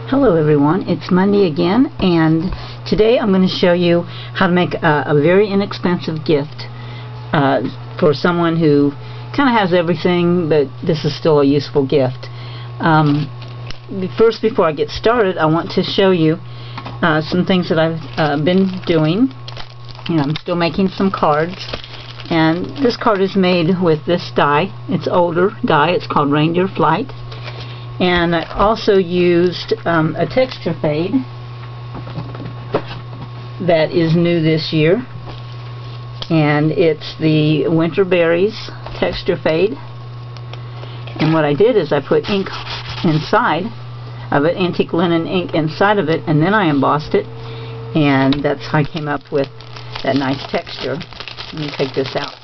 Hello everyone, it's Monday again, and today I'm going to show you how to make a very inexpensive gift for someone who kind of has everything, but this is still a useful gift. First, before I get started, I want to show you some things that I've been doing. I'm still making some cards, and this card is made with this die. It's older die, it's called Reindeer Flight. And I also used a texture fade that is new this year, and it's the Winter Berries texture fade. And what I did is I put ink inside of it, antique linen ink inside of it, and then I embossed it, and that's how I came up with that nice texture. Let me take this out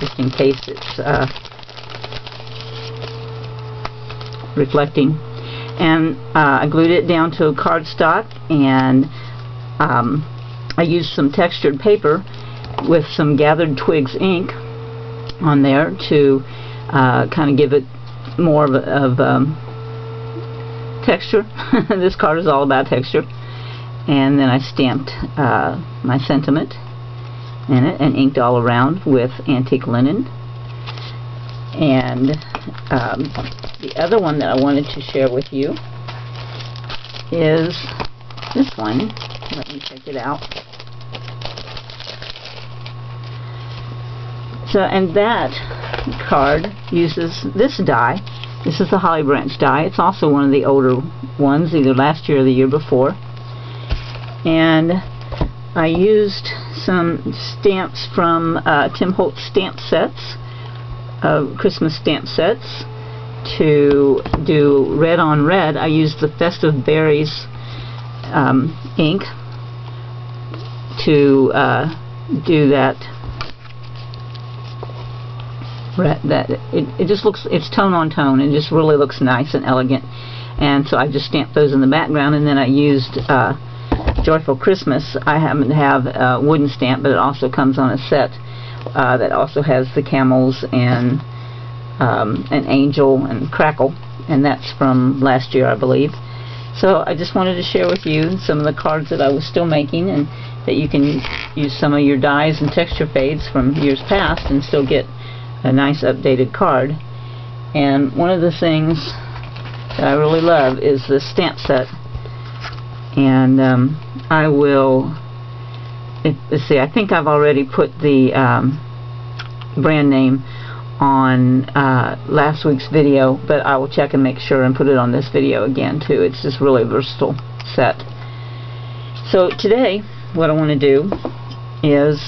just in case it's reflecting. And I glued it down to a cardstock, and I used some textured paper with some Gathered Twigs ink on there to kind of give it more of texture. This card is all about texture. And then I stamped my sentiment in it and inked all around with antique linen. And the other one that I wanted to share with you is this one. Let me check it out. So, and that card uses this die. This is the Holly Branch die. It's also one of the older ones, either last year or the year before. And I used some stamps from Tim Holtz stamp sets, Christmas stamp sets, to do red on red. I used the Festive Berries ink to do that. It just looks, it's tone on tone. It just really looks nice and elegant. And so I just stamped those in the background, and then I used Joyful Christmas. I happen to have a wooden stamp, but it also comes on a set that also has the camels and an angel and crackle, and that's from last year, I believe. So I just wanted to share with you some of the cards that I was still making, and that you can use some of your dies and texture fades from years past and still get a nice updated card. And one of the things that I really love is the stamp set. And I will, let's see, I think I've already put the brand name on last week's video, but I will check and make sure and put it on this video again too. It's just really a versatile set. So today what I want to do is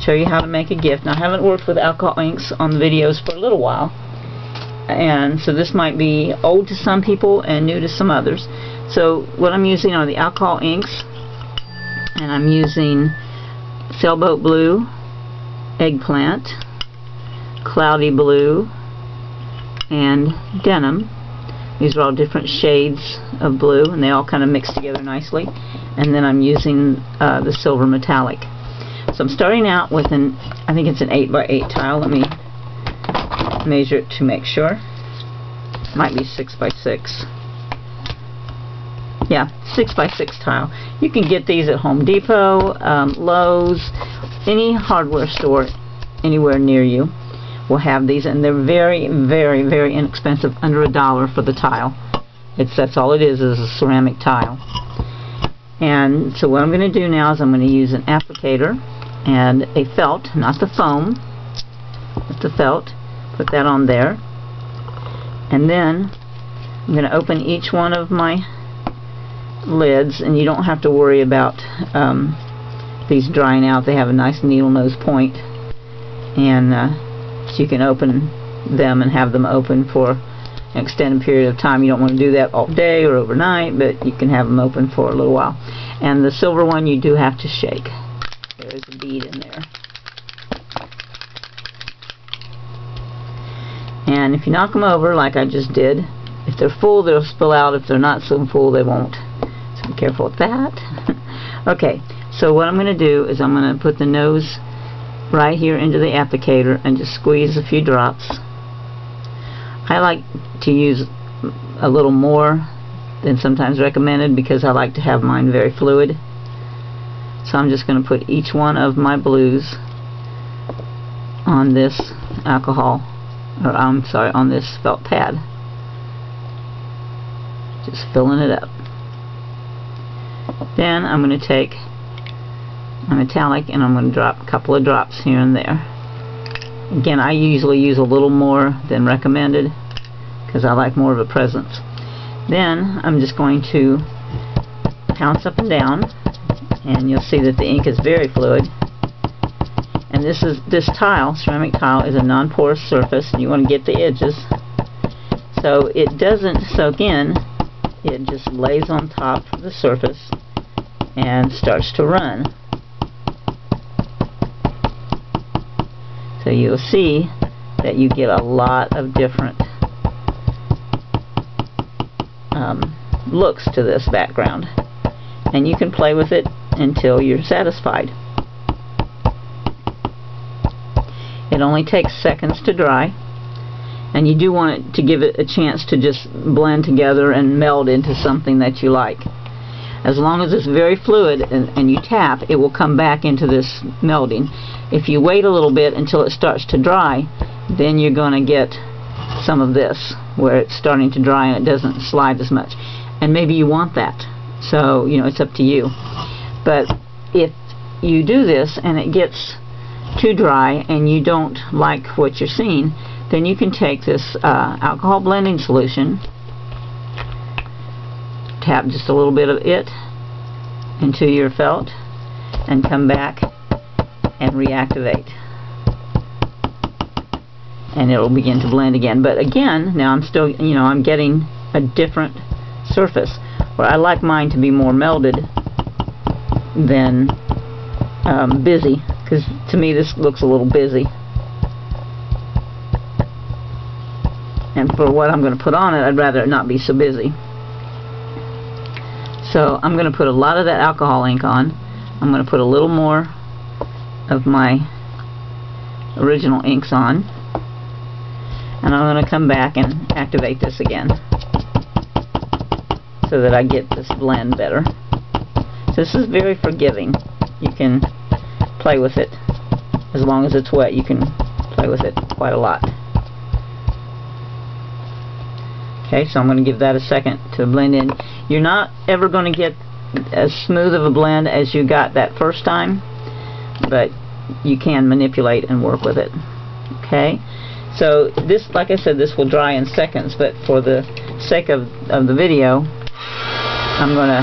show you how to make a gift. Now, I haven't worked with alcohol inks on the videos for a little while, and so this might be old to some people and new to some others. So what I'm using are the alcohol inks, and I'm using Sailboat Blue, Eggplant, Cloudy Blue, and Denim. These are all different shades of blue, and they all kind of mix together nicely. And then I'm using the Silver Metallic. So I'm starting out with an, I think it's an 8x8 tile. Let me measure it to make sure. It might be 6x6. Yeah, 6x6 tile. You can get these at Home Depot, Lowe's, any hardware store anywhere near you will have these, and they're very, very, very inexpensive, under $1 for the tile. That's all it is a ceramic tile. And so what I'm going to do now is I'm going to use an applicator and a felt, not the foam, but the felt. Put that on there, and then I'm going to open each one of my lids, and you don't have to worry about these drying out. They have a nice needle nose point, and so you can open them and have them open for an extended period of time. You don't want to do that all day or overnight, but you can have them open for a little while. And the silver one you do have to shake. There's a bead in there. And if you knock them over like I just did, if they're full they'll spill out. If they're not so full they won't. So be careful with that. Okay, so what I'm going to do is I'm going to put the nose right here into the applicator and just squeeze a few drops. I like to use a little more than sometimes recommended because I like to have mine very fluid. So I'm just going to put each one of my blues on this alcohol, or I'm sorry, on this felt pad. Just filling it up. Then I'm going to take my metallic and I'm going to drop a couple of drops here and there. Again, I usually use a little more than recommended because I like more of a presence. Then I'm just going to pounce up and down, and you'll see that the ink is very fluid. And this tile, ceramic tile, is a non-porous surface, and you want to get the edges so it doesn't soak in. It just lays on top of the surface and starts to run. So you'll see that you get a lot of different looks to this background, and you can play with it until you're satisfied. It only takes seconds to dry, and you do want it to give it a chance to just blend together and meld into something that you like. As long as it's very fluid and you tap, it will come back into this melding. If you wait a little bit until it starts to dry, then you're going to get some of this where it's starting to dry and it doesn't slide as much. And maybe you want that, so you know, it's up to you. But if you do this and it gets too dry and you don't like what you're seeing, then you can take this alcohol blending solution, tap just a little bit of it into your felt, and come back and reactivate, and it'll begin to blend again. But again, now I'm still, you know, I'm getting a different surface where I like mine to be more melded than busy, because to me this looks a little busy. And for what I'm going to put on it, I'd rather it not be so busy. So I'm going to put a lot of that alcohol ink on. I'm going to put a little more of my original inks on, and I'm going to come back and activate this again so that I get this blend better. So this is very forgiving. You can play with it as long as it's wet. You can play with it quite a lot. Okay, so I'm going to give that a second to blend in. You're not ever going to get as smooth of a blend as you got that first time, but you can manipulate and work with it. Okay, so this, like I said, this will dry in seconds, but for the sake of the video, I'm going to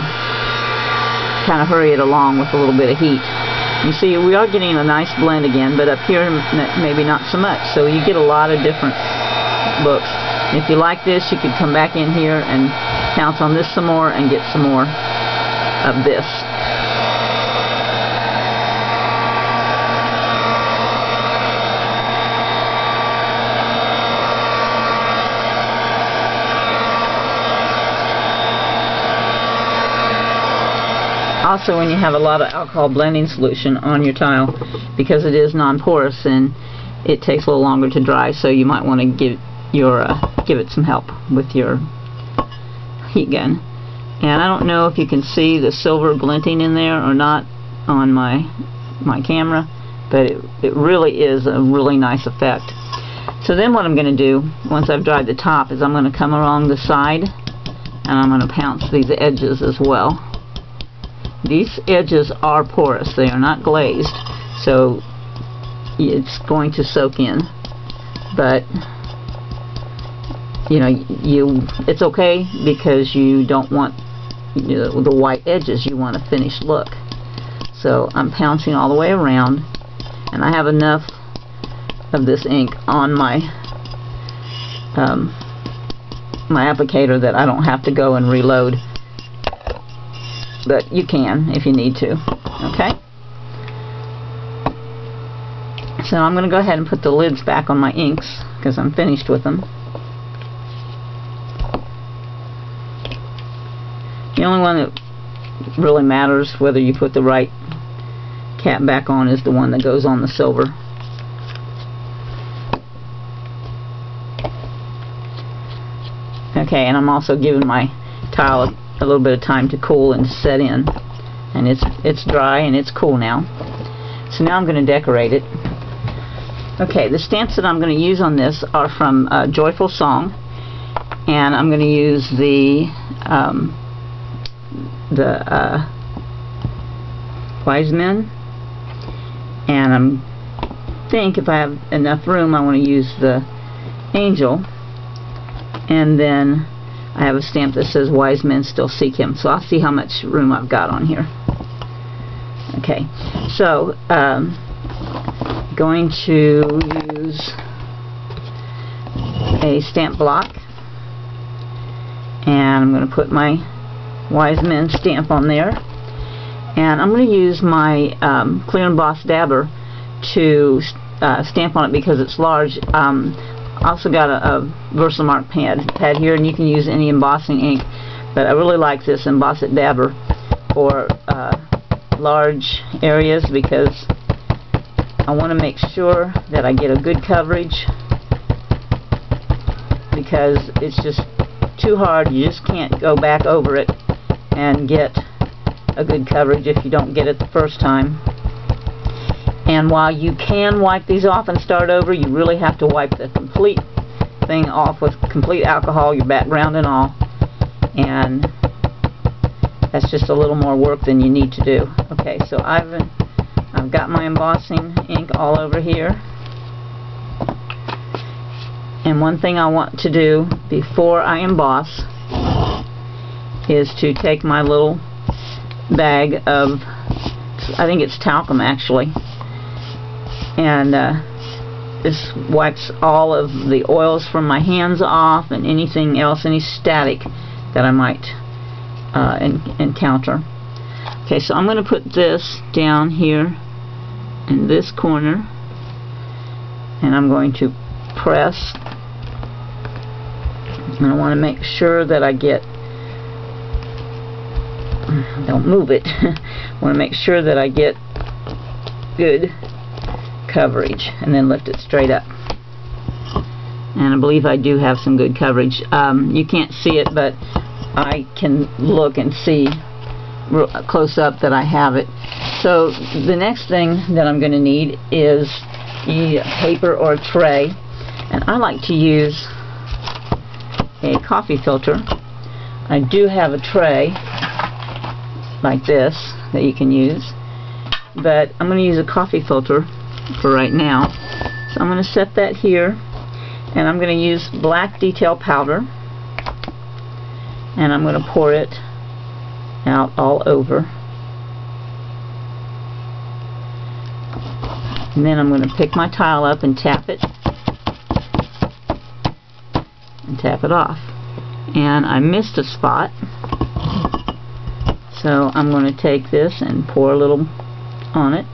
kind of hurry it along with a little bit of heat. You see, we are getting a nice blend again, but up here maybe not so much, so you get a lot of different looks. If you like this, you could come back in here and pounce on this some more and get some more of this. Also, when you have a lot of alcohol blending solution on your tile, because it is non-porous, and it takes a little longer to dry, so you might want to give it some help with your heat gun. And I don't know if you can see the silver glinting in there or not on my camera, but it really is a really nice effect. So then what I'm going to do, once I've dried the top, is I'm going to come along the side and I'm going to pounce these edges as well. These edges are porous, they are not glazed, so it's going to soak in, but you know, it's okay because you don't want, you know, the white edges. You want a finished look. So I'm pouncing all the way around, and I have enough of this ink on my my applicator that I don't have to go and reload, but you can if you need to. Okay, so I'm going to go ahead and put the lids back on my inks because I'm finished with them. The only one that really matters whether you put the right cap back on is the one that goes on the silver. Okay, and I'm also giving my tile a little bit of time to cool and set in. And it's dry and it's cool now. So now I'm going to decorate it. Okay, the stamps that I'm going to use on this are from Joyful Song, and I'm going to use the Wise Men, and I think if I have enough room I want to use the Angel, and then I have a stamp that says Wise Men Still Seek Him, so I'll see how much room I've got on here. Okay, so going to use a stamp block, and I'm going to put my Wise Men stamp on there, and I'm going to use my Clear Emboss Dabber to stamp on it because it's large. I also got a Versamark pad here, and you can use any embossing ink, but I really like this Emboss It Dabber for large areas because I want to make sure that I get a good coverage, because it's just too hard. You just can't go back over it and get a good coverage if you don't get it the first time. And while you can wipe these off and start over, you really have to wipe the complete thing off with complete alcohol, your background and all, and that's just a little more work than you need to do. Okay, so I've got my embossing ink all over here, and one thing I want to do before I emboss is to take my little bag of, I think it's talcum actually, and this wipes all of the oils from my hands off and anything else, any static that I might encounter. Okay, so I'm going to put this down here in this corner, and I'm going to press, and I want to make sure that I get, don't move it, I want to make sure that I get good coverage, and then lift it straight up. And I believe I do have some good coverage. You can't see it, but I can look and see real close up that I have it. So the next thing that I'm going to need is a paper or a tray, and I like to use a coffee filter. I do have a tray like this that you can use, but I'm going to use a coffee filter for right now. So I'm going to set that here, and I'm going to use black detail powder, and I'm going to pour it out all over, and then I'm going to pick my tile up and tap it off, and I missed a spot, so I'm going to take this and pour a little on it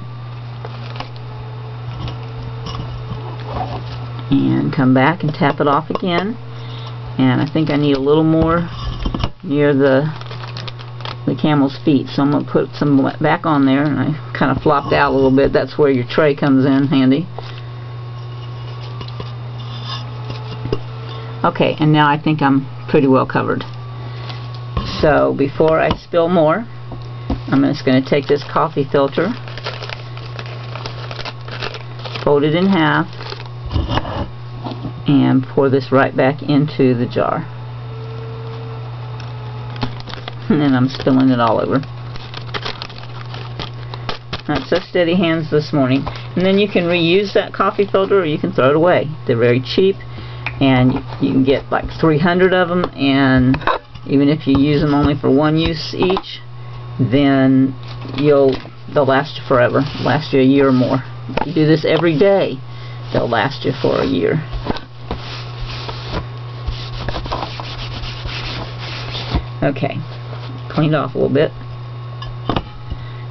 and come back and tap it off again, and I think I need a little more near the camel's feet, so I'm going to put some back on there, and I kind of flopped out a little bit. That's where your tray comes in handy. Okay, and now I think I'm pretty well covered. So before I spill more, I'm just going to take this coffee filter, fold it in half, and pour this right back into the jar. And then I'm spilling it all over. Not so steady hands this morning. And then you can reuse that coffee filter, or you can throw it away. They're very cheap, and you can get like 300 of them, and even if you use them only for one use each, then they'll last you forever, last you a year or more. If you do this every day, they'll last you for a year. Okay, cleaned off a little bit.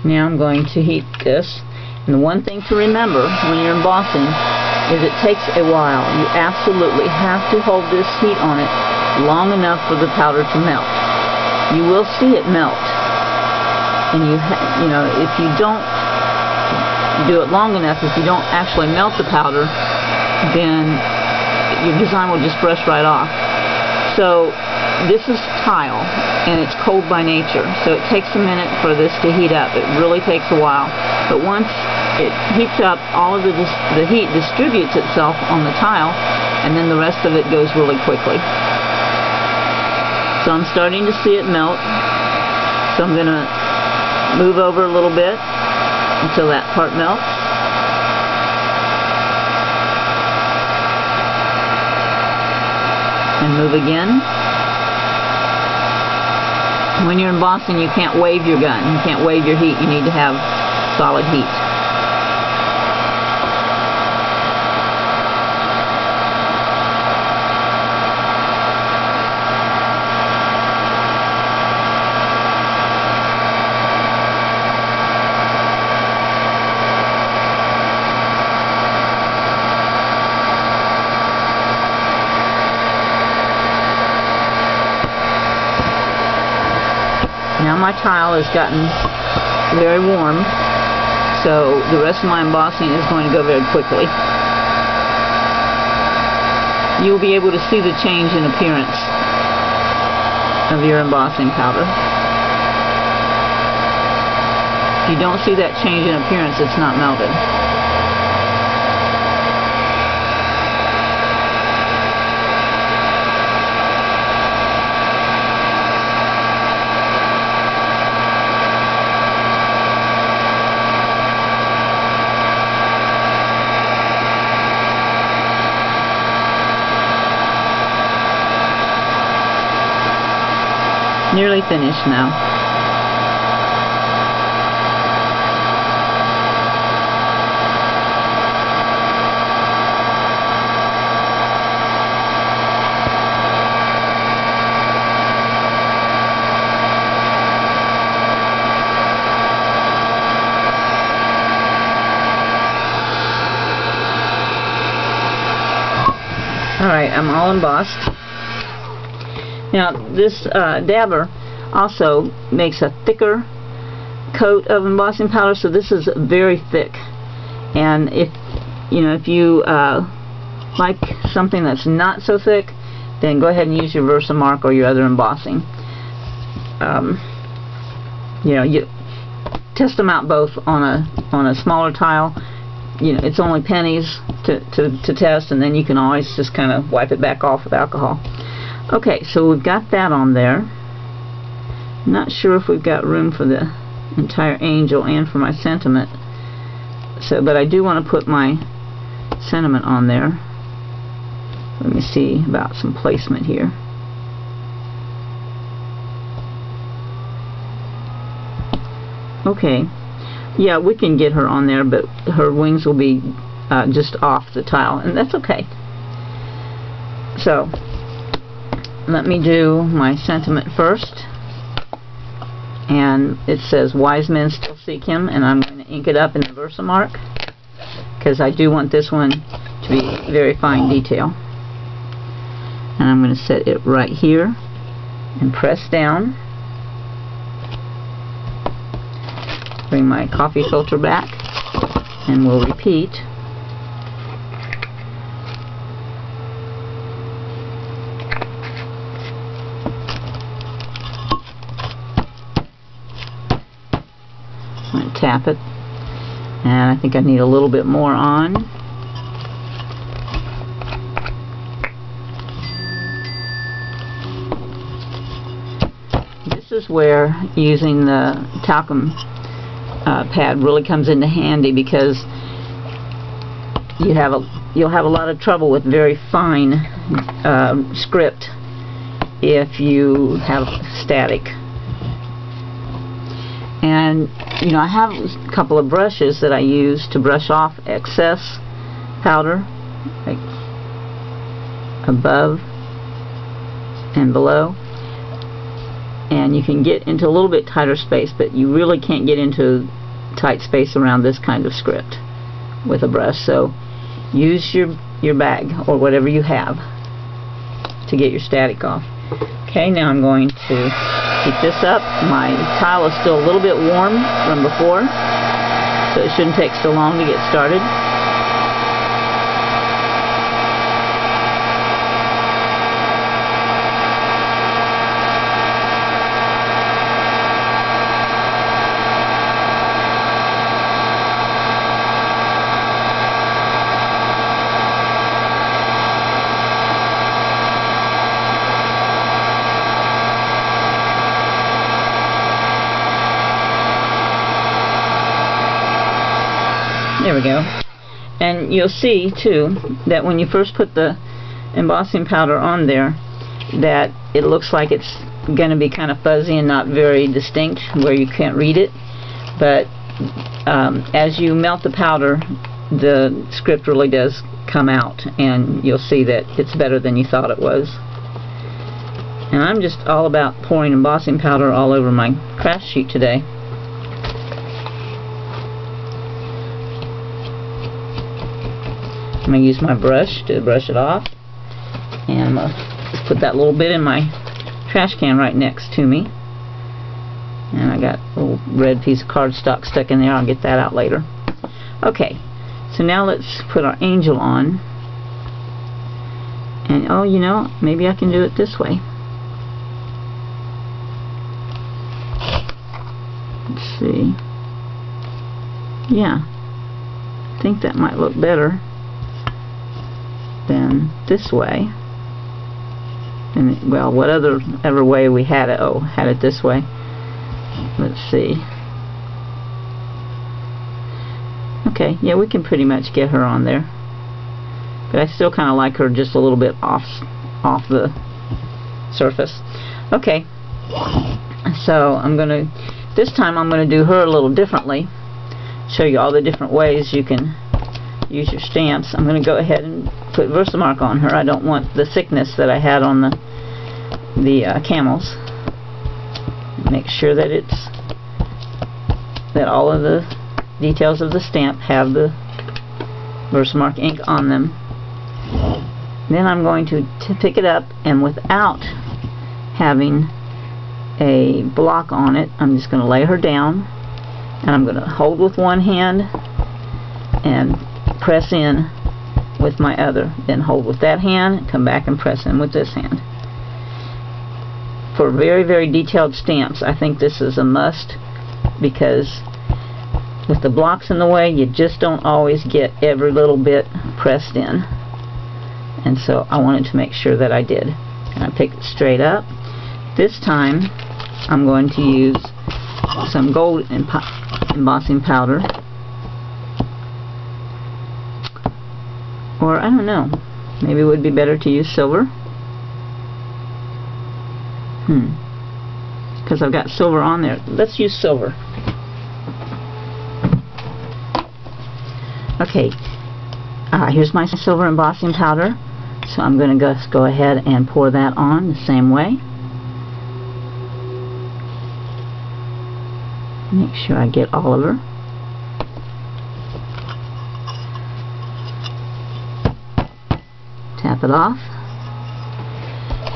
Now I'm going to heat this, and the one thing to remember when you're embossing is it takes a while. You absolutely have to hold this heat on it long enough for the powder to melt. You will see it melt, and you know, if you don't do it long enough, if you don't actually melt the powder, then your design will just brush right off. So this is tile, and it's cold by nature, so it takes a minute for this to heat up. It really takes a while, but once it heats up, all of the heat distributes itself on the tile, and then the rest of it goes really quickly. So I'm starting to see it melt, so I'm going to move over a little bit until that part melts. And move again. When you're embossing, you can't wave your gun. You can't wave your heat. You need to have solid heat. Now my tile has gotten very warm, so the rest of my embossing is going to go very quickly. You'll be able to see the change in appearance of your embossing powder. If you don't see that change in appearance, it's not melted. Nearly finished now. Alright, I'm all embossed. Now this dabber also makes a thicker coat of embossing powder, so this is very thick. And if you like something that's not so thick, then go ahead and use your Versamark or your other embossing. You test them out both on a smaller tile. It's only pennies to test, and then you can always just kind of wipe it back off with alcohol. Okay, so we've got that on there. Not sure if we've got room for the entire angel and for my sentiment. But I do want to put my sentiment on there. Let me see about some placement here. Okay. Yeah, we can get her on there, but her wings will be just off the tile, and that's okay. So, let me do my sentiment first. And it says, "Wise men still seek him," and I'm going to ink it up in the Versamark because I do want this one to be very fine detail. And I'm going to set it right here and press down. Bring my coffee filter back, and we'll repeat. I'm going to tap it, and I think I need a little bit more on. This is where using the talcum pad really comes into handy, because you'll have a lot of trouble with very fine script if you have static. And I have a couple of brushes that I use to brush off excess powder, like above and below. And you can get into a little bit tighter space, but you really can't get into tight space around this kind of script with a brush. So use your bag or whatever you have to get your static off. Okay, now I'm going to heat this up. My tile is still a little bit warm from before, so it shouldn't take so long to get started. There we go. And you'll see too that when you first put the embossing powder on there, that it looks like it's going to be kind of fuzzy and not very distinct where you can't read it. But as you melt the powder, the script really does come out, and you'll see that it's better than you thought it was. And I'm just all about pouring embossing powder all over my craft sheet today. I'm going to use my brush to brush it off, and I'm going to put that little bit in my trash can right next to me. And I got a little red piece of cardstock stuck in there. I'll get that out later. Okay, so now let's put our angel on. And oh, you know, maybe I can do it this way. Let's see. Yeah, I think that might look better than this way. And well, whatever way we had it. Oh, had it this way. Let's see. Okay, yeah, we can pretty much get her on there. But I still kind of like her just a little bit off the surface. Okay, so this time I'm going to do her a little differently. Show you all the different ways you can use your stamps. I'm going to go ahead and put Versamark on her. I don't want the thickness that I had on the camels. Make sure that all of the details of the stamp have the Versamark ink on them. Then I'm going to pick it up, and without having a block on it, I'm just going to lay her down, and I'm going to hold with one hand and press in with my other. Then hold with that hand, come back and press in with this hand. For very, very detailed stamps, I think this is a must, because with the blocks in the way, you just don't always get every little bit pressed in. And so I wanted to make sure that I did. And I picked it straight up. This time, I'm going to use some gold embossing powder. Or, I don't know, maybe it would be better to use silver. Because I've got silver on there. Let's use silver. Okay, here's my silver embossing powder. So I'm going to go ahead and pour that on the same way. Make sure I get all of her. Tap it off.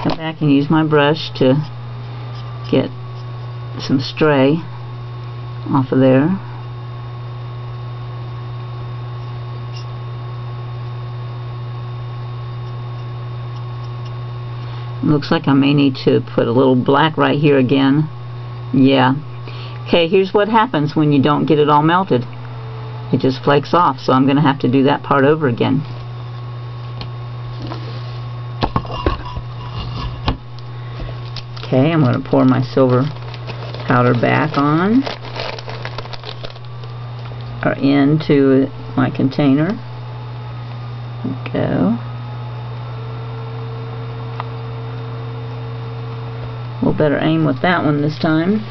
Come back and use my brush to get some stray off of there. Looks like I may need to put a little black right here again. Yeah. Okay, here's what happens when you don't get it all melted. It just flakes off, so I'm going to have to do that part over again. Okay, I'm going to pour my silver powder back on, or into my container. There we go. We'll better aim with that one this time.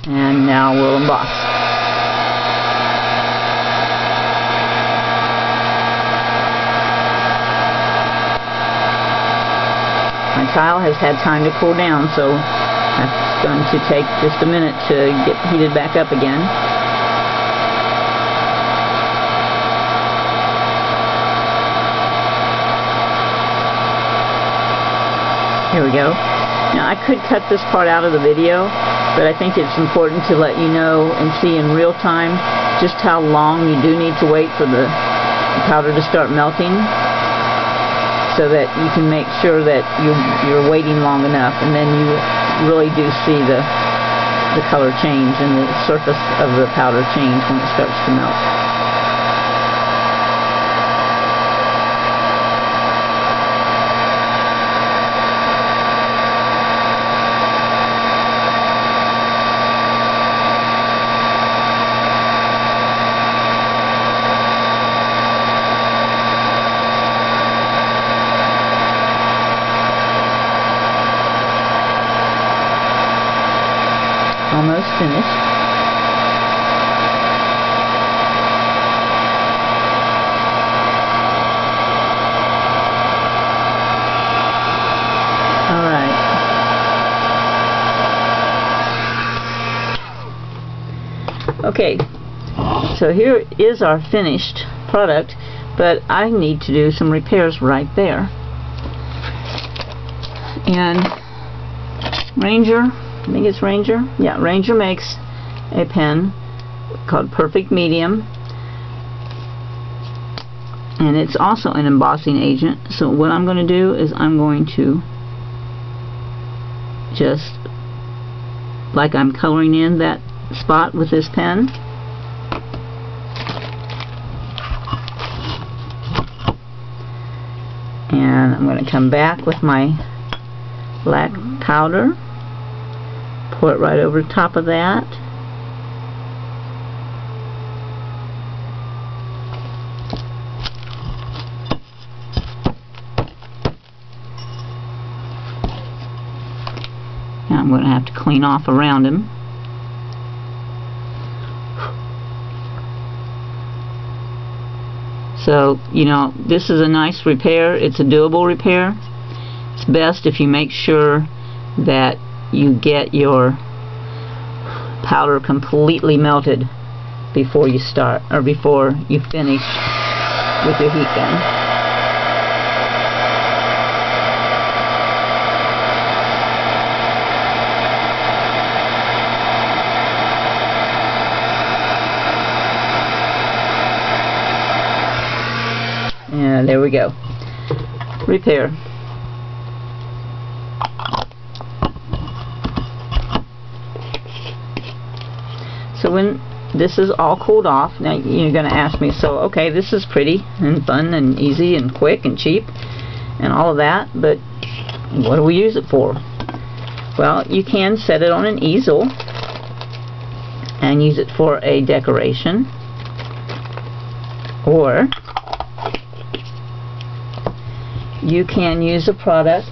And now we'll emboss. My tile has had time to cool down, so that's going to take just a minute to get heated back up again. Here we go. Now I could cut this part out of the video, but I think it's important to let you know and see in real time just how long you do need to wait for the powder to start melting, so that you can make sure that you're waiting long enough, and then you really do see the color change and the surface of the powder change when it starts to melt. finished. Alright. Okay, so here is our finished product, but I need to do some repairs right there. And Ranger, I think it's Ranger? Yeah, Ranger makes a pen called Perfect Medium, and it's also an embossing agent. So what I'm going to do is I'm going to just, like I'm coloring in that spot with this pen, and I'm going to come back with my black powder, pour it right over the top of that, and I'm going to have to clean off around him. So, you know, this is a nice repair. It's a doable repair. It's best if you make sure that you get your powder completely melted before you start, or before you finish with your heat gun. And there we go. Repair. So when this is all cooled off, now you're going to ask me, so okay, this is pretty and fun and easy and quick and cheap and all of that, but what do we use it for? Well, you can set it on an easel and use it for a decoration, or you can use a product.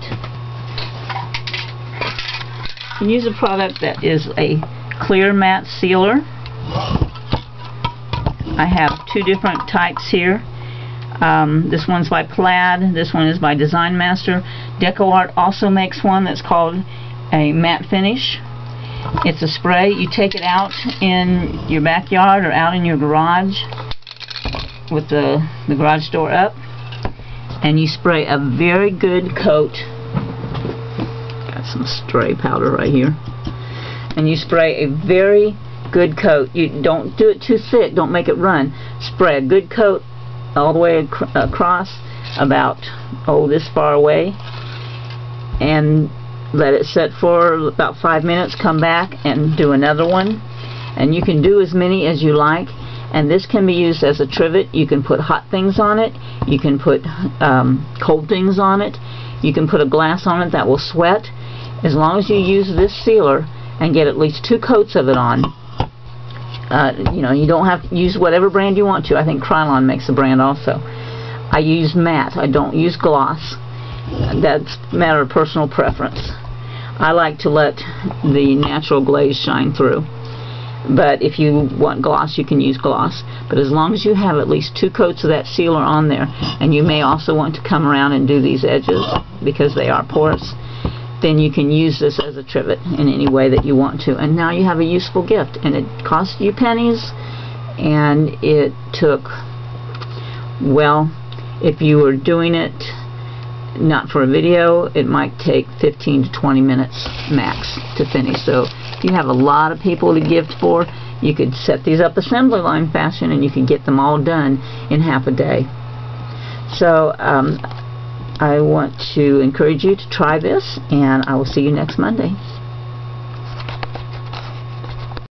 You can use a product that is a clear matte sealer. I have two different types here. This one's by Plaid, this one is by Design Master. DecoArt also makes one that's called a matte finish. It's a spray. You take it out in your backyard or out in your garage with the garage door up, and you spray a very good coat. Got some stray powder right here. And you spray a very good coat. You don't do it too thick, don't make it run. Spray a good coat all the way across, about this far away, and let it set for about 5 minutes. Come back and do another one, and you can do as many as you like. And this can be used as a trivet. You can put hot things on it, you can put cold things on it, you can put a glass on it that will sweat. As long as you use this sealer and get at least 2 coats of it on, you know, you don't have to use whatever brand you want to. I think Krylon makes a brand also. I use matte, I don't use gloss. That's a matter of personal preference. I like to let the natural glaze shine through. But if you want gloss, you can use gloss. But as long as you have at least 2 coats of that sealer on there, and you may also want to come around and do these edges because they are porous, then you can use this as a trivet in any way that you want to. And now you have a useful gift. And it cost you pennies, and it took, well, if you were doing it not for a video, it might take 15 to 20 minutes max to finish. So if you have a lot of people to gift for, you could set these up assembly line fashion and you could get them all done in half a day. So I want to encourage you to try this, and I will see you next Monday.